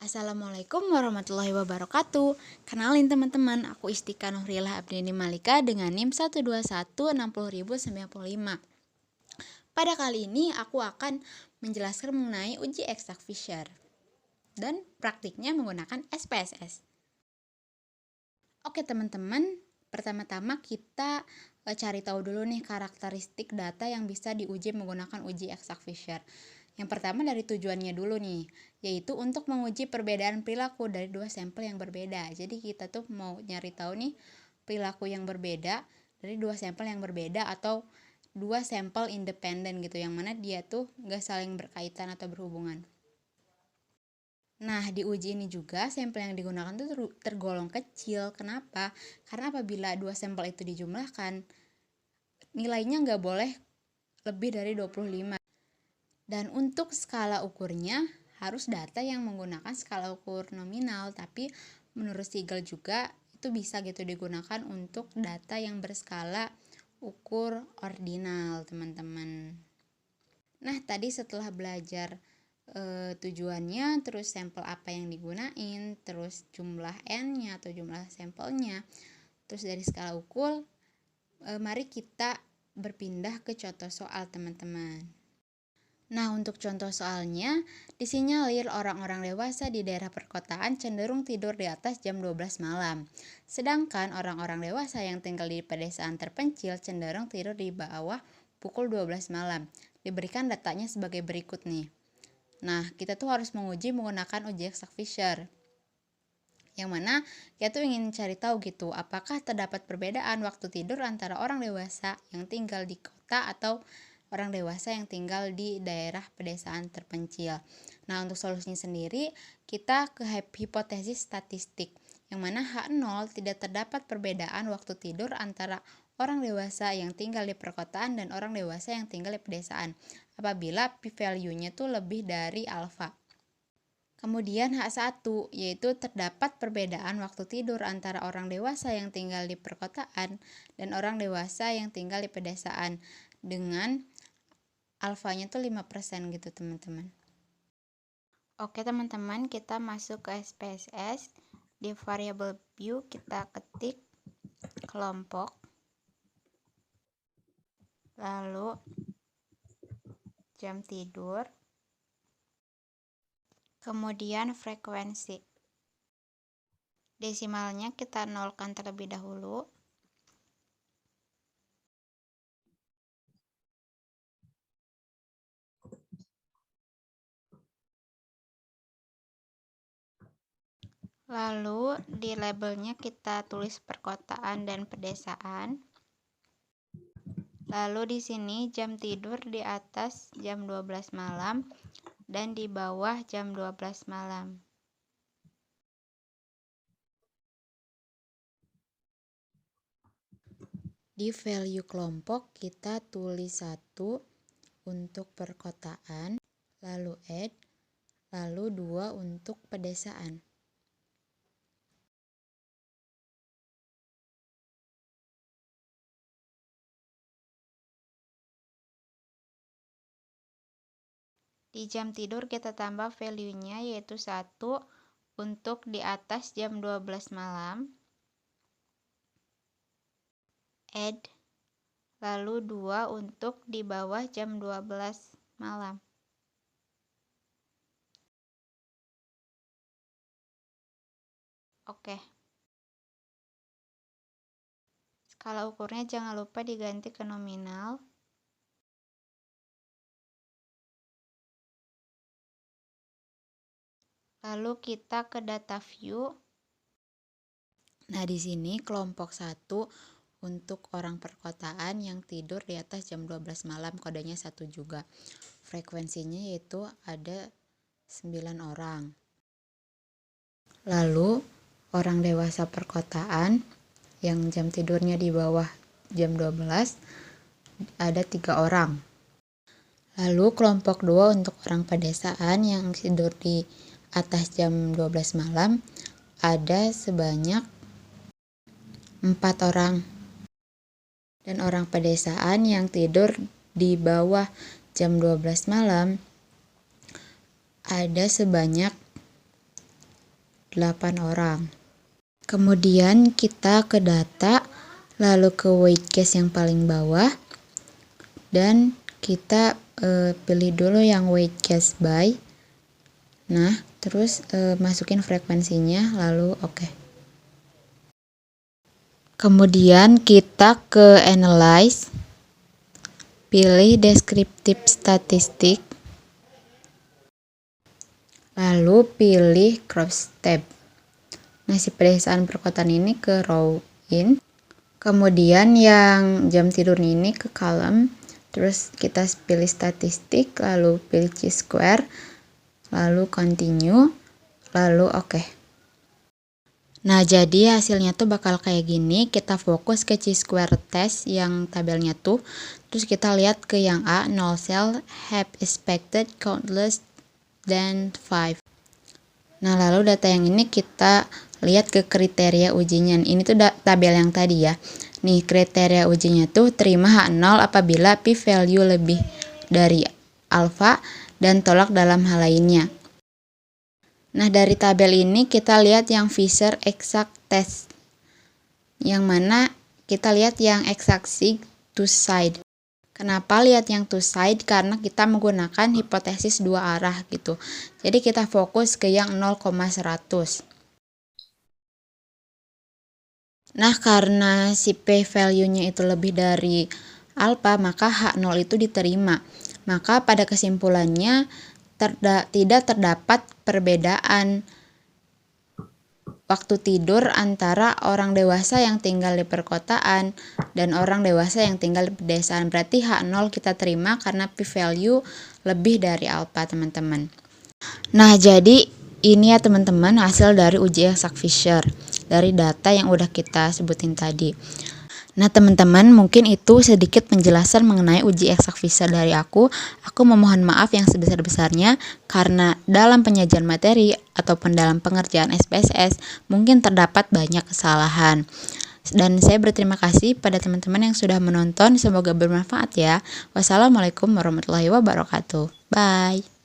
Assalamualaikum warahmatullahi wabarakatuh. Kenalin teman-teman, aku Istika Nuhrilah Abdini Malika dengan NIM 12160.095. Pada kali ini aku akan menjelaskan mengenai uji eksak Fisher dan praktiknya menggunakan SPSS. Oke teman-teman, pertama-tama kita cari tahu dulu nih karakteristik data yang bisa diuji menggunakan uji eksak Fisher. Yang pertama dari tujuannya dulu nih, yaitu untuk menguji perbedaan perilaku dari dua sampel yang berbeda. Jadi kita tuh mau nyari tahu nih perilaku yang berbeda dari dua sampel yang berbeda atau dua sampel independen gitu, yang mana dia tuh gak saling berkaitan atau berhubungan. Nah, di uji ini juga sampel yang digunakan tuh tergolong kecil. Kenapa? Karena apabila dua sampel itu dijumlahkan, nilainya nggak boleh lebih dari 25. Dan untuk skala ukurnya harus data yang menggunakan skala ukur nominal, tapi menurut Siegel juga itu bisa gitu digunakan untuk data yang berskala ukur ordinal, teman-teman. Nah, tadi setelah belajar tujuannya, terus sampel apa yang digunain, terus jumlah N-nya atau jumlah sampelnya, terus dari skala ukur, mari kita berpindah ke contoh soal, teman-teman. Nah, untuk contoh soalnya, disinyalir orang-orang dewasa di daerah perkotaan cenderung tidur di atas jam 12 malam. Sedangkan orang-orang dewasa yang tinggal di pedesaan terpencil cenderung tidur di bawah pukul 12 malam. Diberikan datanya sebagai berikut nih. Nah, kita tuh harus menguji menggunakan uji eksak Fisher. Yang mana kita tuh ingin cari tahu gitu, apakah terdapat perbedaan waktu tidur antara orang dewasa yang tinggal di kota atau orang dewasa yang tinggal di daerah pedesaan terpencil. Nah, untuk solusinya sendiri, kita ke hipotesis statistik, yang mana H0 tidak terdapat perbedaan waktu tidur antara orang dewasa yang tinggal di perkotaan dan orang dewasa yang tinggal di pedesaan, apabila p-value-nya tuh lebih dari alfa. Kemudian H1, yaitu terdapat perbedaan waktu tidur antara orang dewasa yang tinggal di perkotaan dan orang dewasa yang tinggal di pedesaan, dengan alfanya tuh 5% gitu, teman-teman. Oke teman-teman, kita masuk ke SPSS. Di variable view kita ketik kelompok, lalu jam tidur, kemudian frekuensi. Desimalnya kita nolkan terlebih dahulu. Lalu di labelnya kita tulis perkotaan dan pedesaan. Lalu di sini jam tidur di atas jam 12 malam dan di bawah jam 12 malam. Di value kelompok kita tulis 1 untuk perkotaan, lalu add, lalu 2 untuk pedesaan. Di jam tidur kita tambah value-nya, yaitu 1 untuk di atas jam 12 malam, add, lalu 2 untuk di bawah jam 12 malam. Oke. Skala ukurnya jangan lupa diganti ke nominal. Lalu kita ke data view. Nah, di sini kelompok 1 untuk orang perkotaan yang tidur di atas jam 12 malam, kodenya 1 juga. Frekuensinya yaitu ada 9 orang. Lalu orang dewasa perkotaan yang jam tidurnya di bawah jam 12 ada 3 orang. Lalu kelompok 2 untuk orang pedesaan yang tidur di atas jam 12 malam ada sebanyak 4 orang. Dan orang pedesaan yang tidur di bawah jam 12 malam ada sebanyak 8 orang. Kemudian kita ke data, lalu ke weight guess yang paling bawah, dan kita pilih dulu yang weight guess by. Nah, terus masukin frekuensinya, lalu oke. Kemudian kita ke analyze, pilih descriptive statistic, lalu pilih cross tab. Nah, si pedesaan perkotaan ini ke row in, kemudian yang jam tidur ini ke column, terus kita pilih statistik, lalu pilih chi-square, lalu continue, lalu oke. Nah, jadi hasilnya tuh bakal kayak gini. Kita fokus ke chi-square test yang tabelnya tuh, terus kita lihat ke yang A, 0 cell, have expected countless than 5. Nah, lalu data yang ini kita lihat ke kriteria ujinya. Ini tuh tabel yang tadi ya. Nih, kriteria ujinya tuh terima H0 apabila p-value lebih dari alfa dan tolak dalam hal lainnya. Nah, dari tabel ini kita lihat yang Fisher exact test, yang mana kita lihat yang exact sig two side. Kenapa lihat yang two side? Karena kita menggunakan hipotesis dua arah gitu. Jadi kita fokus ke yang 0,100. Nah, karena si p-value-nya itu lebih dari alfa, maka H0 itu diterima. Maka pada kesimpulannya tidak terdapat perbedaan waktu tidur antara orang dewasa yang tinggal di perkotaan dan orang dewasa yang tinggal di pedesaan. Berarti H0 kita terima karena p-value lebih dari alfa, teman-teman. Nah, jadi ini ya teman-teman hasil dari uji exact Fisher dari data yang udah kita sebutin tadi. Nah, teman-teman, mungkin itu sedikit penjelasan mengenai uji exact Fisher dari aku. Aku memohon maaf yang sebesar-besarnya karena dalam penyajian materi ataupun dalam pengerjaan SPSS mungkin terdapat banyak kesalahan. Dan saya berterima kasih pada teman-teman yang sudah menonton. Semoga bermanfaat ya. Wassalamualaikum warahmatullahi wabarakatuh. Bye.